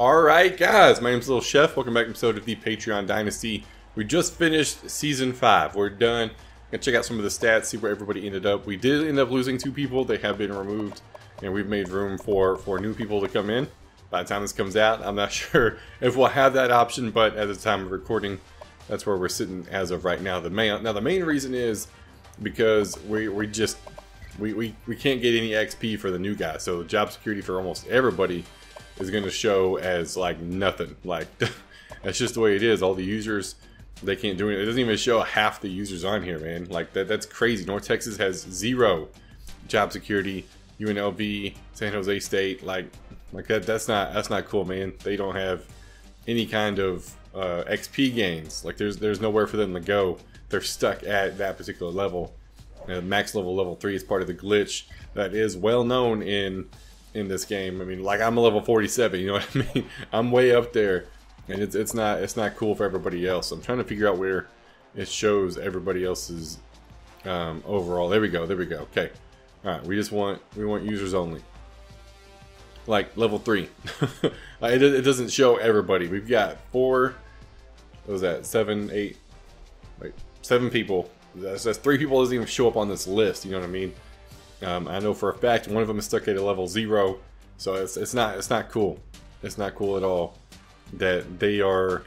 Alright guys, my name's Little Chef. Welcome back to episode of the Patreon Dynasty. We just finished Season 5. We're done. Gonna check out some of the stats, see where everybody ended up. We did end up losing 2 people. They have been removed. And we've made room for new people to come in. By the time this comes out, I'm not sure if we'll have that option, but at the time of recording, that's where we're sitting as of right now. The main reason is because we can't get any XP for the new guys. So job security for almost everybody is going to show as like nothing. Like that's just the way it is. All the users, they can't do it. It doesn't even show half the users on here, man. Like that's crazy. North Texas has 0 job security. UNLV, San Jose State, like that's not cool, man. They don't have any kind of XP gains. Like there's nowhere for them to go. They're stuck at that particular level. Max level 3 is part of the glitch that is well known in this game. I mean, like I'm a level 47, you know what I mean? I'm way up there, and it's not cool for everybody else. I'm trying to figure out where it shows everybody else's overall. There we go. Okay. All right, we want users only. Like level 3. It doesn't show everybody. We've got 4. What was that? 7, 8. Wait, 7 people. That's 3 people doesn't even show up on this list. You know what I mean? I know for a fact one of them is stuck at a level 0. So it's not cool. It's not cool at all that they are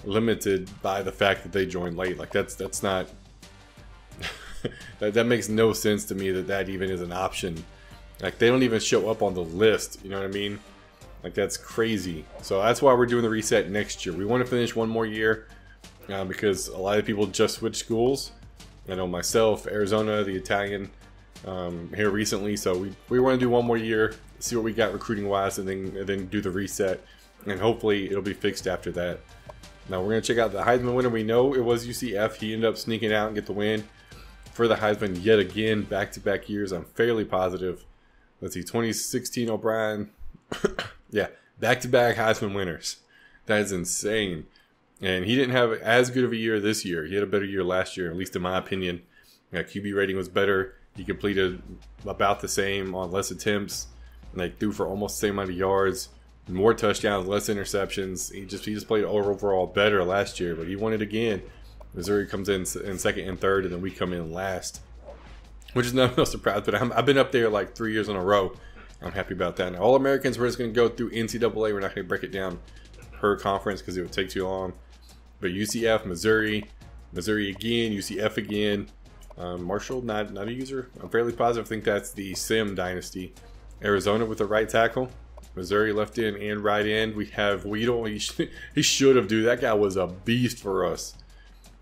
limited by the fact that they joined late. Like that's not. that makes no sense to me that even is an option. Like they don't even show up on the list, you know what I mean? Like that's crazy. So that's why we're doing the reset next year. We want to finish one more year because a lot of people just switched schools. I know myself, Arizona, the Italian here recently. So we want to do one more year, see what we got recruiting wise, and then do the reset, and hopefully it'll be fixed after that. Now we're gonna check out the Heisman winner. We know it was UCF. He ended up sneaking out and get the win for the Heisman yet again, back-to-back years. I'm fairly positive. Let's see, 2016 O'Brien. Yeah, back-to-back Heisman winners. That is insane. And he didn't have as good of a year this year. He had a better year last year, at least in my opinion. QB rating was better. He completed about the same on less attempts. And they threw for almost the same amount of yards. More touchdowns, less interceptions. He just played overall better last year, but he won it again. Missouri comes in second and third, and then we come in last, which is no surprise. But I've been up there like 3 years in a row. I'm happy about that. Now, All-Americans, we're just going to go through NCAA. We're not going to break it down per conference because it would take too long. But UCF, Missouri again, UCF again. Marshall, not a user. I'm fairly positive. I think that's the Sim Dynasty. Arizona with the right tackle. Missouri left in and right end. We have Weedle. He should have, dude. That guy was a beast for us.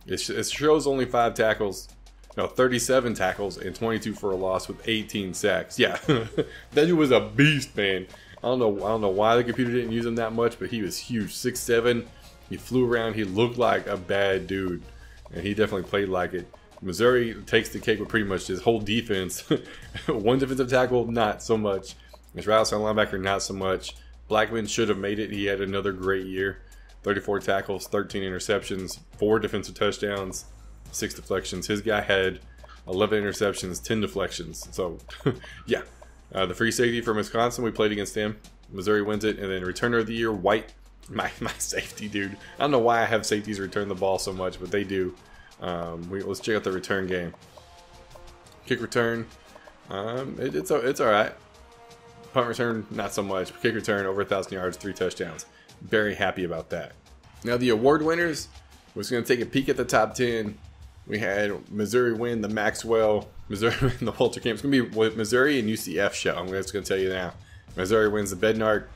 It shows only 5 tackles, no, 37 tackles and 22 for a loss with 18 sacks. Yeah, that dude was a beast, man. I don't know why the computer didn't use him that much, but he was huge, 6'7". He flew around. He looked like a bad dude, and he definitely played like it. Missouri takes the cake with pretty much his whole defense. 1 defensive tackle, not so much. His right outside linebacker, not so much. Blackman should have made it. He had another great year. 34 tackles, 13 interceptions, 4 defensive touchdowns, 6 deflections. His guy had 11 interceptions, 10 deflections. So, yeah. The free safety from Wisconsin, we played against him. Missouri wins it. And then returner of the year, White. My safety, dude. I don't know why I have safeties return the ball so much, but they do. Let's check out the return game. Kick return. It's all right. Punt return, not so much. Kick return, over 1,000 yards, 3 touchdowns. Very happy about that. Now the award winners, we're just going to take a peek at the top 10. We had Missouri win the Maxwell, Missouri win the Walter Camp. It's going to be with Missouri and UCF show. I'm just going to tell you now. Missouri wins the Bednark.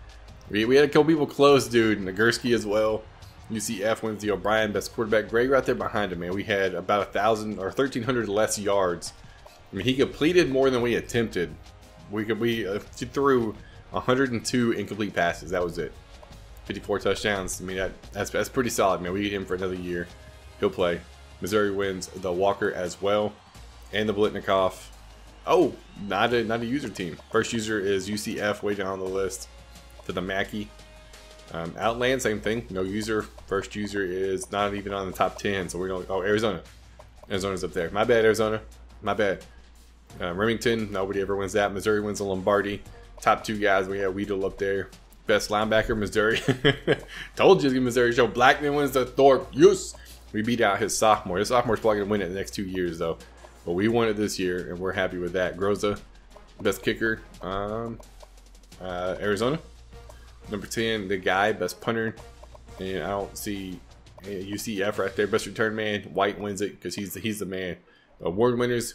We had a couple people close, dude. Nagurski as well. UCF wins the O'Brien, best quarterback. Greg right there behind him, man. We had about 1,000 or 1,300 less yards. I mean, he completed more than we attempted. We threw 102 incomplete passes. That was it. 54 touchdowns. I mean, that's pretty solid, man. We get him for another year. He'll play. Missouri wins the Walker as well, and the Blitnikoff. Oh, not a user team. First user is UCF, way down on the list for the Mackey. Outland, same thing. No user. First user is not even on the top 10. So we're going. Oh, Arizona. Arizona's up there. My bad, Arizona. My bad. Remington, nobody ever wins that. Missouri wins the Lombardi. Top 2 guys, we have Weedle up there. Best linebacker, Missouri. Told you the Missouri show. Blackman wins the Thorpe. Yes. We beat out his sophomore. His sophomore's probably going to win it the next 2 years, though. But we won it this year, and we're happy with that. Groza, best kicker. Arizona. Number 10, the guy, best punter. And I don't see UCF right there. Best return man. White wins it because he's the man. Award winners,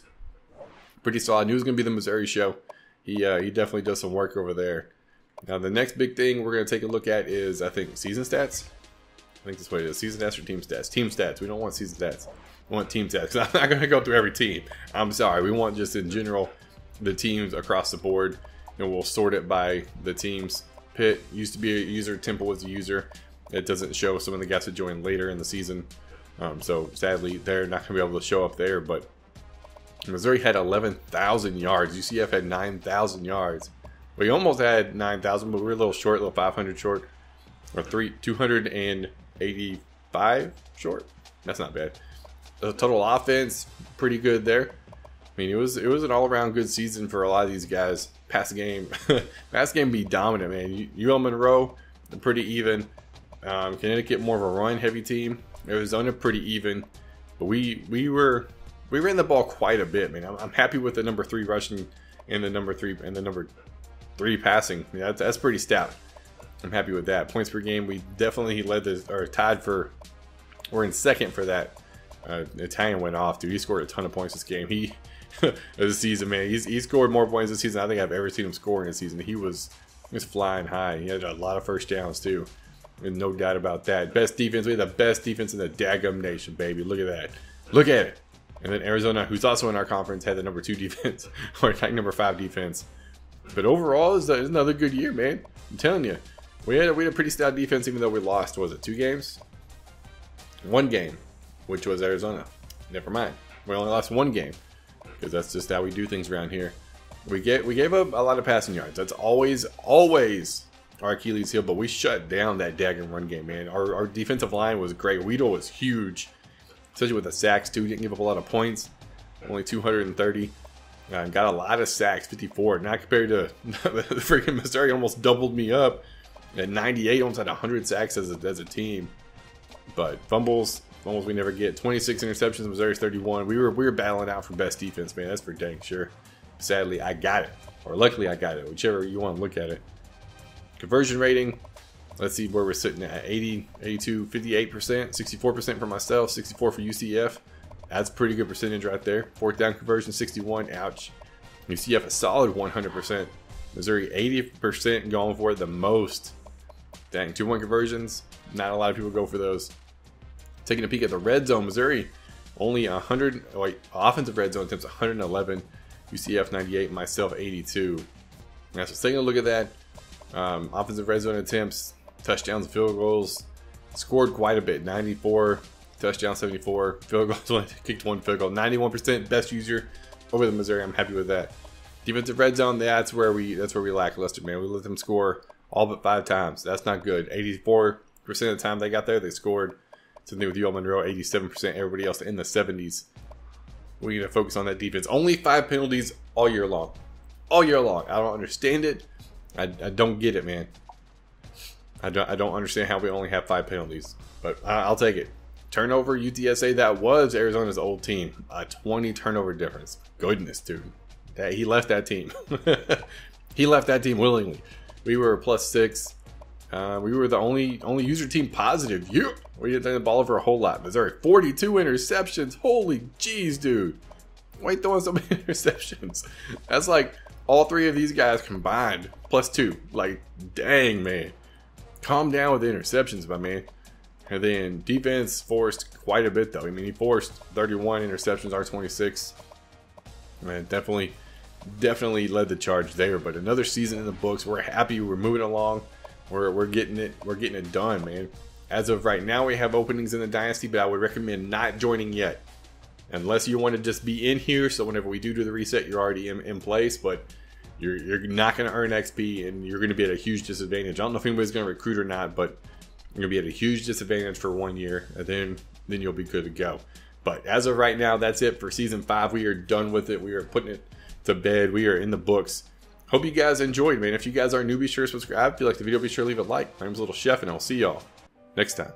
pretty solid. I knew it was going to be the Missouri show. He definitely does some work over there. Now, the next big thing we're going to take a look at is, I think, season stats. I think that's what it is. Season stats or team stats? Team stats. We don't want season stats. We want team stats. Because I'm not going to go through every team. I'm sorry. We want just in general the teams across the board. And we'll sort it by the teams. Pitt used to be a user. Temple was a user. It doesn't show some of the guys that joined later in the season. So sadly, they're not going to be able to show up there. But Missouri had 11,000 yards. UCF had 9,000 yards. We almost had 9,000, but we were a little short, a little 500 short. Or 285 short. That's not bad. The total offense, pretty good there. I mean, it was an all-around good season for a lot of these guys. Pass game be dominant, man. UL Monroe, pretty even. Connecticut, more of a run-heavy team. Arizona, pretty even. But we ran the ball quite a bit, man. I'm happy with the number 3 rushing and the number 3 passing. Yeah, that's pretty stout. I'm happy with that. Points per game, we definitely tied for. We're in second for that. Italian went off, dude. He scored a ton of points this game. This season, man, he scored more points this season I think I've ever seen him score in a season. He was flying high. He had a lot of first downs too, and no doubt about that. Best defense. We had the best defense in the daggum nation, baby. Look at that. Look at it. And then Arizona, who's also in our conference, had the number 2 defense, or like number 5 defense. But overall, it's another good year, man. I'm telling you, we had a pretty stout defense, even though we lost. Was it 2 games? 1 game, which was Arizona. Never mind. We only lost 1 game because that's just how we do things around here. We gave up a lot of passing yards. That's always our Achilles heel. But we shut down that daggum run game, man. Our defensive line was great. Weedle was huge, especially with the sacks too. He didn't give up a lot of points. Only 230. Got a lot of sacks, 54. Not compared to the freaking Missouri, almost doubled me up at 98. Almost had 100 sacks as a team. But fumbles we never get. 26 interceptions. Missouri's 31. We were battling out for best defense, man. That's for dang sure. Sadly, I got it, or luckily I got it, whichever you want to look at it. Conversion rating. Let's see where we're sitting at. 80, 82, 58%, 64% for myself, 64 for UCF. That's a pretty good percentage right there. 4th down conversion, 61. Ouch. UCF a solid 100%. Missouri 80% going for it the most. Dang, 2-1 conversions. Not a lot of people go for those. Taking a peek at the red zone, Missouri only 100. Wait, offensive red zone attempts 111. UCF 98. Myself 82. Now, so taking a look at that. Offensive red zone attempts, touchdowns, and field goals. Scored quite a bit. 94. Touchdown 74. Field goals, only kicked 1 field goal. 91% best user over the Missouri. I'm happy with that. Defensive red zone, that's where we lackluster, man. We let them score all but 5 times. That's not good. 84% of the time they got there, they scored. Something with UL Monroe, 87%. Everybody else in the 70s. We need to focus on that defense. Only 5 penalties all year long. All year long. I don't understand it. I don't get it, man. I don't understand how we only have 5 penalties. But I'll take it. Turnover, UTSA, that was Arizona's old team. A 20 turnover difference. Goodness, dude. He left that team. He left that team willingly. We were +6. We were the only user team positive. We didn't turn the ball over a whole lot. Missouri, 42 interceptions. Holy jeez, dude. Why throwing so many interceptions? That's like all 3 of these guys combined, +2. Like, dang, man. Calm down with the interceptions, my man. And then defense forced quite a bit, though. I mean, he forced 31 interceptions, our 26. Man, definitely led the charge there. But another season in the books. We're happy. We're moving along. We're getting it done, man. As of right now, we have openings in the Dynasty, but I would recommend not joining yet. Unless you want to just be in here, so whenever we do the reset, you're already in place, but you're not going to earn XP, and you're going to be at a huge disadvantage. I don't know if anybody's going to recruit or not, but you're going to be at a huge disadvantage for 1 year, and then you'll be good to go. But as of right now, that's it for Season 5. We are done with it. We are putting it to bed. We are in the books. hope you guys enjoyed, man. If you guys are new, be sure to subscribe. If you like the video, be sure to leave a like. My name's Little Chef, and I'll see y'all next time.